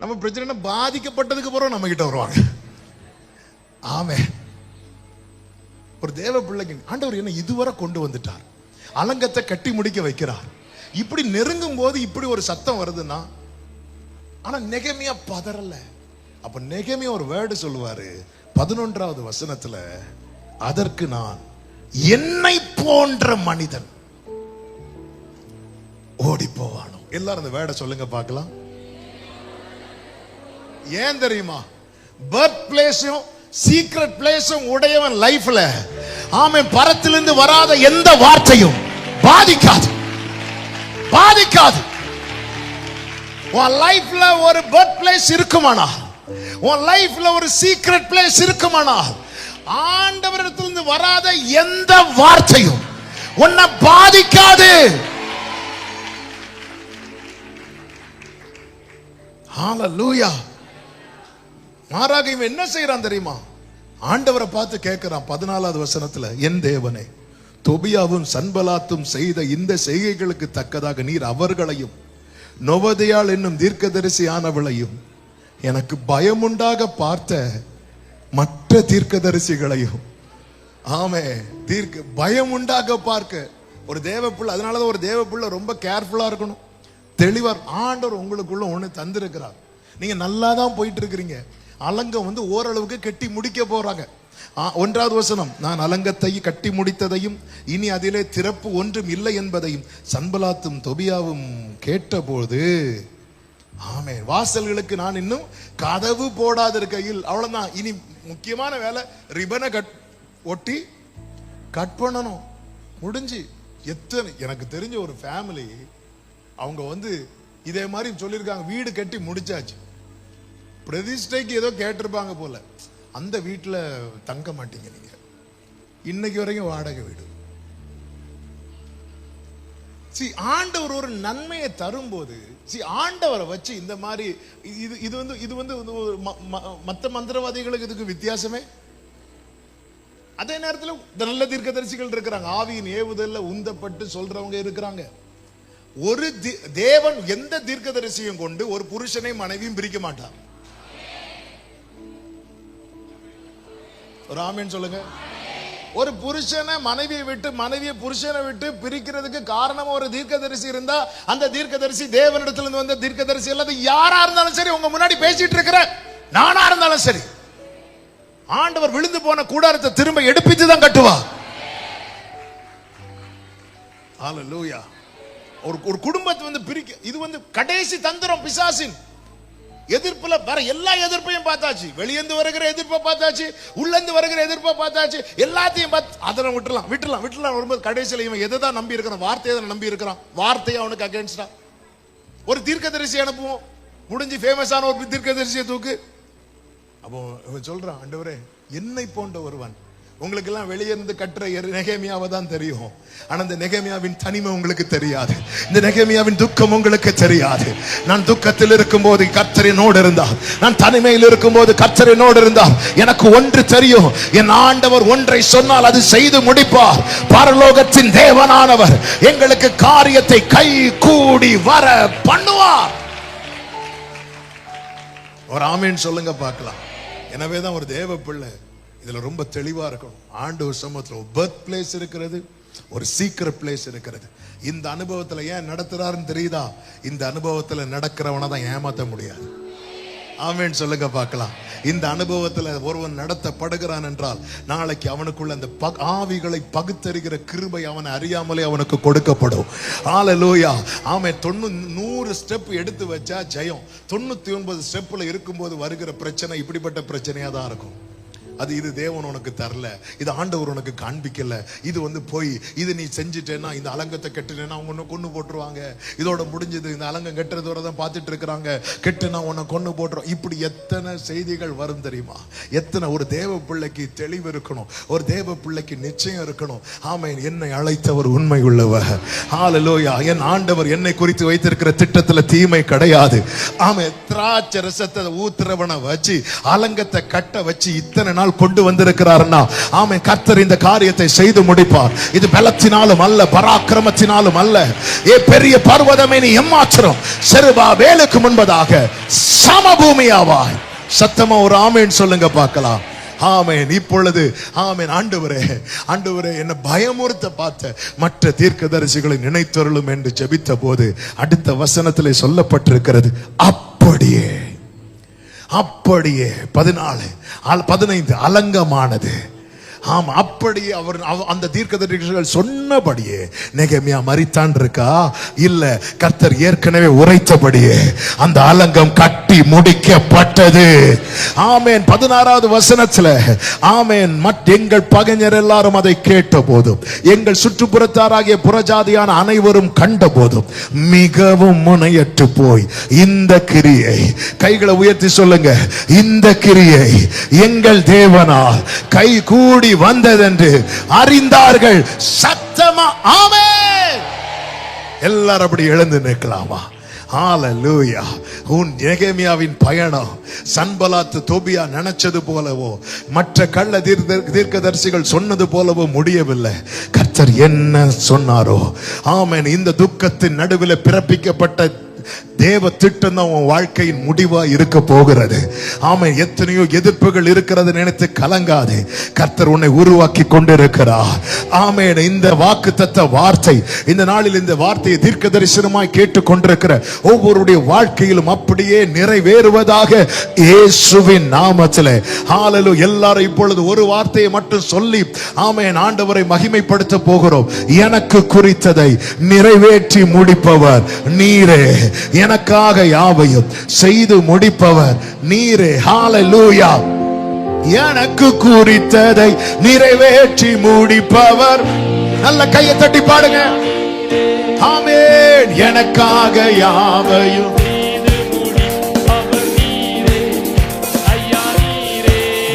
நம்ம பிரச்சனை பாதிக்கப்பட்டதுக்கு பிறகு நம்ம கிட்ட வருவாங்க. ஆமே. ஒரு தேவ பிள்ளைக்கு ஆண்டவர் என்ன இதுவரை கொண்டு வந்துட்டார், அலங்கத்தை கட்டி முடிக்க வைக்கிறார். இப்படி நெருங்கும் போது இப்படி ஒரு சத்தம் வருதுன்னா, ஆனா நெகமியா பதறல. அப்ப நெகமியா ஒரு வேர்டு சொல்லுவாரு 11வது வசனத்துல, அதற்கு நான் என்னை போன்ற மனிதன் ஓடி போவானோ. எல்லாரும் அந்த வேர்டை சொல்லுங்க பார்க்கலாம். ஏன் தெரியுமா? பர்த் பிளேஸும் சீக்ரெட் பிளேஸும் உடையவன் லைஃப்ல ஆமென் பரத்திலிருந்து வராத எந்த வார்த்தையும் பாதிக்காது. உன் லைஃப்ல ஒரு பர்த் பிளேஸ் இருக்குமானா, உன் லைஃப்ல ஒரு சீக்ரெட் பிளேஸ் இருக்குமானா, ஆண்டவரிடத்திலிருந்து வராத எந்த வார்த்தையும் உன்னை பாதிக்காது. ஹalleluya. மாறாக இவன் என்ன செய்யறான் தெரியுமா? ஆண்டவரை பார்த்து கேட்கிறான் 14வது வசனத்துல, என் தேவனே, தொபியாவும் சன்பலாத்தும் செய்த இந்த செய்கைகளுக்கு தக்கதாக நீர் அவர்களையும் நொவதியாள் என்னும் தீர்க்கதரிசியானவளையும் எனக்கு பயமுண்டாக பார்த்த மற்ற தீர்க்கதரிசிகளையும் ஆமே பயமுண்டாக பார்க்க ஒரு தேவ பிள்ளை. அதனாலதான் ஒரு தேவ பிள்ளை ரொம்ப கேர்ஃபுல்லா இருக்கணும், தெளிவா. ஆண்டவர் உங்களுக்குள்ள ஒண்ணு தந்திருக்கிறார். நீங்க நல்லா தான் போயிட்டு இருக்கிறீங்க. அலங்கம் ஓரளவுக்கு கட்டி முடிக்க போறாங்க. 1வது வசனம், நான் அலங்கத்தை கட்டி முடித்ததையும் இனி அதிலே திறப்பு ஒன்றும் இல்லை என்பதையும் சன்பலாத்தும் தொபியாவும் கேட்டபோது, ஆமே, வாசல்களுக்கு நான் இன்னும் கதவு போடாதிருக்கையில், அவ்வளவுதான். இனி முக்கியமான வேலை ரிபனை ஒட்டி கட் பண்ணணும், முடிஞ்சு. எத்தனை எனக்கு தெரிஞ்ச ஒரு ஃபேமிலி, அவங்க இதே மாதிரி சொல்லியிருக்காங்க, வீடு கட்டி முடிச்சாச்சு, பிரதிஷ்டைக்கு ஏதோ கேட்டிருப்பாங்க போல, அந்த வீட்டுல தங்க மாட்டீங்க நீங்க, இன்னைக்கு வரைக்கும் வாடகை வீடு. ஆண்டவர் ஒரு நன்மையை தரும்போது, ஆண்டவரை வச்சு இந்த மாதிரி இது மத்த மந்திரவாதிகளுக்கு இதுக்கு வித்தியாசமே. அதே நேரத்தில் நல்ல தீர்க்கதரிசிகள் இருக்கிறாங்க, ஆவியின் ஏவுதல்ல உந்தப்பட்டு சொல்றவங்க இருக்கிறாங்க. ஒரு தேவன் எந்த தீர்க்கதரிசியும் கொண்டு ஒரு புருஷனை மனைவியும் பிரிக்க மாட்டார். ஒரு ஆமென் சொல்லுங்க. ஒரு புருஷனை மனைவியை விட்டு, மனைவியை புருஷனை விட்டு பிரிக்கிறதுக்கு காரணம் ஒரு தீர்க்கதரிசி இருந்தா, அந்த தீர்க்கதரிசி தேவனிடத்திலிருந்து வந்த தீர்க்கதரிசி அல்லது யாரா இருந்தாலும் சரி, உங்க முன்னாடி பேசிட்டு இருக்கிற நானா இருந்தாலும் சரி, ஆண்டவர் விழுந்து போன கூடாரத்தை திரும்ப எடுப்பித்து தான் கட்டுவா. ஹalleluya. ஒரு குடும்பத்தை பிரிக்க, இது கடைசி தந்திரம் பிசாசின். எதிர்ப்புல வர எல்லா எதிர்ப்பையும் பார்த்தாச்சு, வெளியேந்து வருகிற எதிர்ப்பை பார்த்தாச்சு, உள்ளேந்து வருகிற எதிர்ப்பை பார்த்தாச்சு, எல்லாத்தையும் அதெல்லாம் விட்டுலாம் வரும்போது கடைசியில் இவன் எதை தான் நம்பி இருக்கிறான்? வார்த்தையை தான் நம்பி இருக்கிறான். வார்த்தையை அவனுக்கு அகேன்ஸ்டா ஒரு தீர்க்கதரிசி அனுப்புவோம், முடிஞ்சு ஃபேமஸான ஒரு தீர்க்கதரிசியை தூக்கு. அப்போ இவன் சொல்றான், ஆண்டவரே, என்னை போன்ற ஒருவன். உங்களுக்கு எல்லாம் வெளியே இருந்து கட்டுற நெகேமியாவை தான் தெரியும், ஆனா இந்த நெகேமியாவின் தனிமை உங்களுக்கு தெரியாது, இந்த நெகேமியாவின் துக்கம் உங்களுக்கு தெரியாது. நான் துக்கத்தில் இருக்கும்போது கர்த்தர் என்னோடு இருந்தார், நான் தனிமையில் இருக்கும்போது கர்த்தர் என்னோடு இருந்தார். எனக்கு ஒன்று தெரியும், என் ஆண்டவர் ஒன்றை சொன்னால் அது செய்து முடிப்பார். பரலோகத்தின் தேவனானவர் எங்களுக்கு காரியத்தை கை கூடி வர பண்ணுவார். ஒரு ஆமீன் சொல்லுங்க பார்க்கலாம். எனவேதான் ஒரு தேவ பிள்ளை இதுல ரொம்ப தெளிவா இருக்கணும். ஆண்டவர் சமூகத்துல ஒரு பர்த் பிளேஸ் இருக்கிறது, ஒரு சீக்ரெட் பிளேஸ் இருக்கிறது. இந்த அனுபவத்துல ஏன் நடத்துறாருன்னு தெரியுதா? இந்த அனுபவத்துல நடக்கிறவனை தான் ஏமாத்த முடியாது. ஆமென் சொல்லுங்க பார்க்கலாம். இந்த அனுபவத்துல ஒருவன் நடத்தப்படுகிறான் என்றால், நாளைக்கு அவனுக்குள்ள அந்த ஆவிகளை பகுத்தறிகிற கிருபை அவனை அறியாமலே அவனுக்கு கொடுக்கப்படும். ஹalleluya. ஆமென். 100 ஸ்டெப் எடுத்து வச்சா ஜெயம், 99 ஸ்டெப்ல இருக்கும்போது வருகிற பிரச்சனை இப்படிப்பட்ட பிரச்சனையா தான் இருக்கும். இது தேவன் உனக்கு தரல, இது ஆண்டவர் உனக்கு காண்பிக்கல, இது போய் இது நீ செஞ்சுட்டேன்னா, இந்த அலங்கத்தை கெட்டுனா உன்னை கொண்டு போட்டுருவாங்க, இதோட முடிஞ்சது, இந்த அலங்கம் கெட்டுறதோட தான் பார்த்துட்டு இருக்கிறாங்க, கெட்டுனா உன்னை கொண்டு போட்டுரும். இப்படி எத்தனை செய்திகள் வரும் தெரியுமா? எத்தனை. ஒரு தேவ பிள்ளைக்கு தெளிவு இருக்கணும், ஒரு தேவ பிள்ளைக்கு நிச்சயம் இருக்கணும். ஆமென். என்னை அழைத்தவர் உண்மை உள்ளவர். ஹalleluya. என் ஆண்டவர் என்னை குறித்து வைத்திருக்கிற திட்டத்துல தீமை கிடையாது. ஆமென். திராட்சை ரசத்தை ஊத்துறவனை வச்சு அலங்கத்தை கட்ட வச்சு இத்தனை நாள் நாள் கொண்டு வந்திருக்கிறார்னா ஆமென், கர்த்தர் இந்த காரியத்தை செய்து முடிப்பார். இது பலத்தினாலும் அல்ல, பராக்கிரமத்தினாலும் அல்ல. பெரிய பர்வதமே நீ எம்மாத்திரம் செருபாபேலுக்கு முன்பதாக சமபூமியாவாய். சத்தமா ஒரு ஆமென் சொல்லுங்க பார்க்கலாம். ஆமென். இப்பொழுது ஆமென். ஆண்டவரே, ஆண்டவரே, என்ன பயமுறுத்த பார்த்த மற்ற தீர்க்கதரிசிகளை நினைத்தருளும் என்று ஜெபித்த போது அடுத்த வசனத்திலே சொல்லப்பட்டிருக்கிறது, அப்படியே அப்படியே 14-15 அலங்கமானது. ஆமா, அப்படியே அவர் அந்த தீர்க்கதரிசிகள் சொன்னபடியே நெகேமியா மரித்தான் இருக்கா? இல்ல, கர்த்தர் ஏற்கனவே உரைத்தபடியே அந்த அலங்கம் கட்டி முடிக்கப்பட்டது. ஆமென். 16வது வசனத்துல ஆமென், எங்கள் பகைஞர் எல்லாரும் அதை கேட்ட போதும், எங்கள் சுற்றுப்புறத்தாராகிய புறஜாதியான அனைவரும் கண்ட போதும் மிகவும் முனையற்று போய் இந்த கிரியை, கைகளை உயர்த்தி சொல்லுங்க, இந்த கிரியை எங்கள் தேவனால் கை கூடி வந்ததென்று அறிந்தார்கள். சத்தமா ஆமென். எல்லாரும் அப்படி எழுந்து நிற்கலாமா? ஹalleluya. நெகேமியாவின் பயணம் சன்பலாத் தோபியா நினைச்சது போலவோ மற்ற கள்ள தீர்க்கதரிசிகள் சொன்னது போலவோ முடியவில்லை. கர்த்தர் என்ன சொன்னாரோ ஆமென், இந்த துக்கத்தின் நடுவில் பிறப்பிக்கப்பட்ட தேவ திட்டம் தான் உன் வாழ்க்கையின் முடிவா இருக்க போகிறது. ஆமென். எத்தனையோ எதிர்ப்புகள் இருக்கிறது நினைத்து கலங்காதே. கர்த்தர் உன்னை உருவாக்கி கொண்டிருக்கிறார். ஆமென். இந்த வாக்குத்தத்த வார்த்தை, இந்த நாளில் இந்த வார்த்தையை தீர்க்க தரிசனமாய் கேட்டுக் கொண்டிருக்கிற ஒவ்வொருடைய வாழ்க்கையிலும் அப்படியே நிறைவேறுவதாக இயேசுவின் நாமத்திலே. ஹalleluya. எல்லாரும் இப்பொழுது ஒரு வார்த்தையை மட்டும் சொல்லி ஆமென், ஆண்டவரை மகிமைப்படுத்த போகிறோம். எனக்கு குறித்ததை நிறைவேற்றி முடிப்பவர் நீரே, எனக்காக யாவையும் செய்து முடிப்பவர் நீரே. ஹalleluya. எனக்கு குறித்ததை நிறைவேற்றி முடிப்பவர். நல்ல கையை தட்டி பாடுங்க. ஆமென். எனக்காக யாவையும்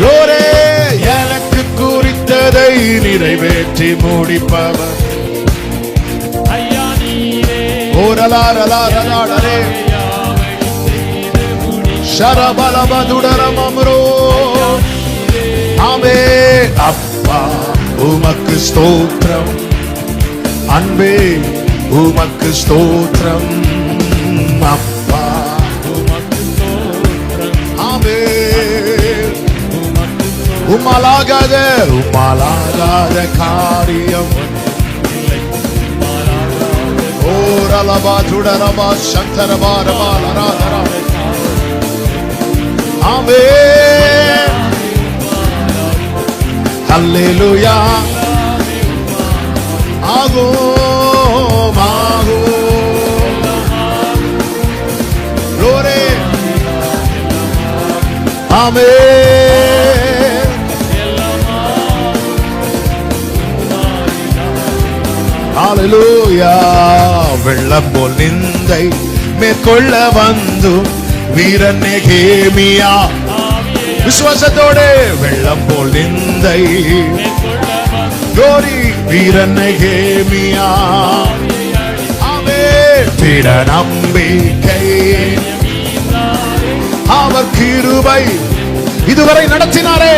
யோரே, எனக்கு குறித்ததை நிறைவேற்றி முடிப்பவர் ஓரலாரலாரலாரே ஷரபலபதுடரமம்ரோ. ஆமென். அப்பா உமக்கு ஸ்தோத்திரம், அன்பே உமக்கு ஸ்தோத்திரம். அப்பா உமக்கு ஸ்தோத்திரம். ஆமென். உம்மாலாகாத காரியம் ஓரலபா துடரபா சந்தரபா ரபா லராதரா. ஆமென். ஹல்லேலூயா. ஆகோ மாகோ ரோரே. ஆமென். ஹalleluya. வெள்ளம் போல் நிந்தை மேற்கொள்ள வந்தும் வீரன் நெகேமியா விசுவாசத்தோடு வெள்ளம் போல் நிந்தை கோரி வீரன் நெகேமியா. ஆமென். திட நம்பிக்கை அவர் கிருபை இதுவரை நடத்தினாரே.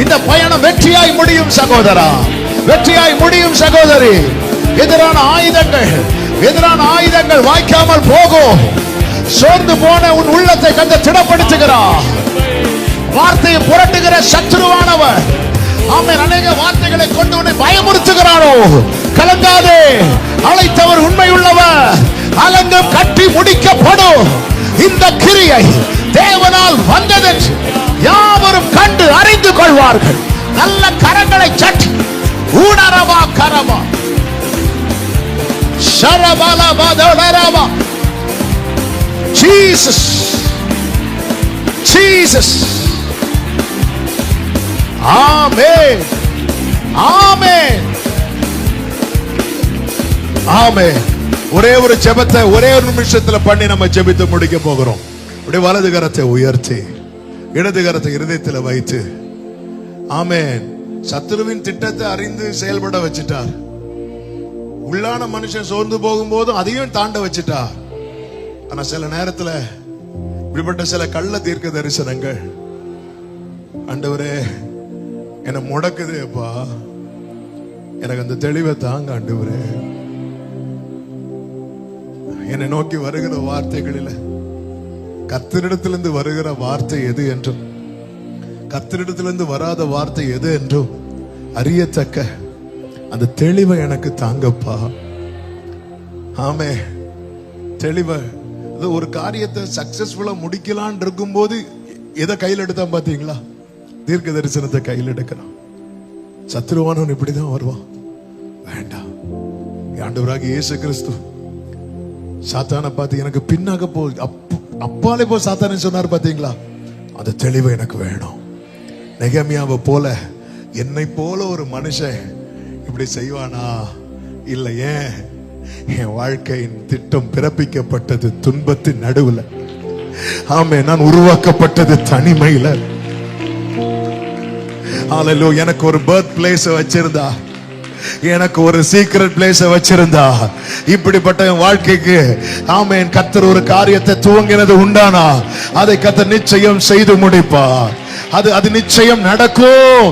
இந்த பயணம் வெற்றியாய் முடியும் சகோதரா, வெற்றியாய் முடியும் சகோதரி. எதிரான ஆயுதங்கள் வாய்க்காமல் போகும். சோர்ந்து போன உன் உள்ளத்தை கண்டு திடப்படுத்துகிறார். வார்த்தையை புரட்டுகிற சத்துருவானவர் ஆமென், அநேக வார்த்தைகளை கொண்டு உன்னை பயமுறுத்துகிறாரோ. கலங்காதே, அழைத்தவர் உண்மை உள்ளவர். அலங்கம் கட்டி முடிக்கப்படும். இந்த கிரியை தேவனால் வந்ததென்று யாவரும் கண்டு அறிந்து கொள்வார்கள். நல்ல கரங்களை சட்டி ஊனரவா கரவா ஷரபலபதரவா. Jesus Jesus. ஆமென் ஆமென் ஆமென். ஒரே ஒரு ஜெபத்தை ஒரே ஒரு நிமிஷத்துல பண்ணி நம்ம ஜெபித்து முடிக்க போகிறோம். அப்படியே வலது கரத்தை உயர்த்தி இடது கரத்தை இருதயத்தில் வைத்து ஆமென். சத்துருவின் திட்டத்தை அறிந்து செயல்பட வச்சிட்டார். உள்ளான மனுஷன் சோர்ந்து போகும்போதும் அதையும் தாண்ட வச்சிட்டார். ஆனா சில நேரத்துல இப்படிப்பட்ட சில கள்ள தீர்க்க தரிசனங்கள் ஆண்டவரே என்ன முடக்குது அப்பா, எனக்கு அந்த தெளிவை தாங்க ஆண்டவரே. என்னை நோக்கி வருகிற வார்த்தைகளில் கர்த்தரிடத்திலிருந்து வருகிற வார்த்தை எது என்றும் கர்த்தரிடத்திலிருந்து வராத வார்த்தை எது என்றும் அறியத்தக்க அந்த தெளிவை எனக்கு தாங்கப்பா. ஆமே, தெளிவை. ஒரு காரியத்தை சக்சஸ்ஃபுல்லா முடிக்கலான் இருக்கும்போது எதை கையில் எடுத்தான் பாத்தீங்களா? தீர்க்க தரிசனத்தை கையில் எடுக்கிறான். சத்துருவானவன் இப்படிதான் வருவான். வேண்டாம். ஆண்டவராகிய இயேசு கிறிஸ்து சாத்தானை பார்த்து எனக்கு பின்னாக போ, அப்பாலே போ சாத்தானே சொன்னார் பாத்தீங்களா? அந்த தெளிவு எனக்கு வேணும். நெகமியாவை போல என்னை போல ஒரு மனுஷன் இப்படி செய்வானா? இல்லையே. என் வாழ்க்கையின் திட்டம் பிறப்பிக்கப்பட்டது துன்பத்தின் நடுவுல. ஆமே, நான் உருவாக்கப்பட்டது தனிமையில. ஹல்லேலூயா. எனக்கு ஒரு பர்த் பிளேஸ் வச்சிருந்தா, எனக்கு ஒரு சீக்ரெட் பிளேஸ் வச்சிருந்தா, இப்படிப்பட்ட என் வாழ்க்கைக்கு ஆமென் கர்த்தர் ஒரு காரியத்தை துவங்கினது உண்டானா அதை கர்த்தர் நிச்சயம் செய்து முடிப்பார். அது நிச்சயம் நடக்கும்.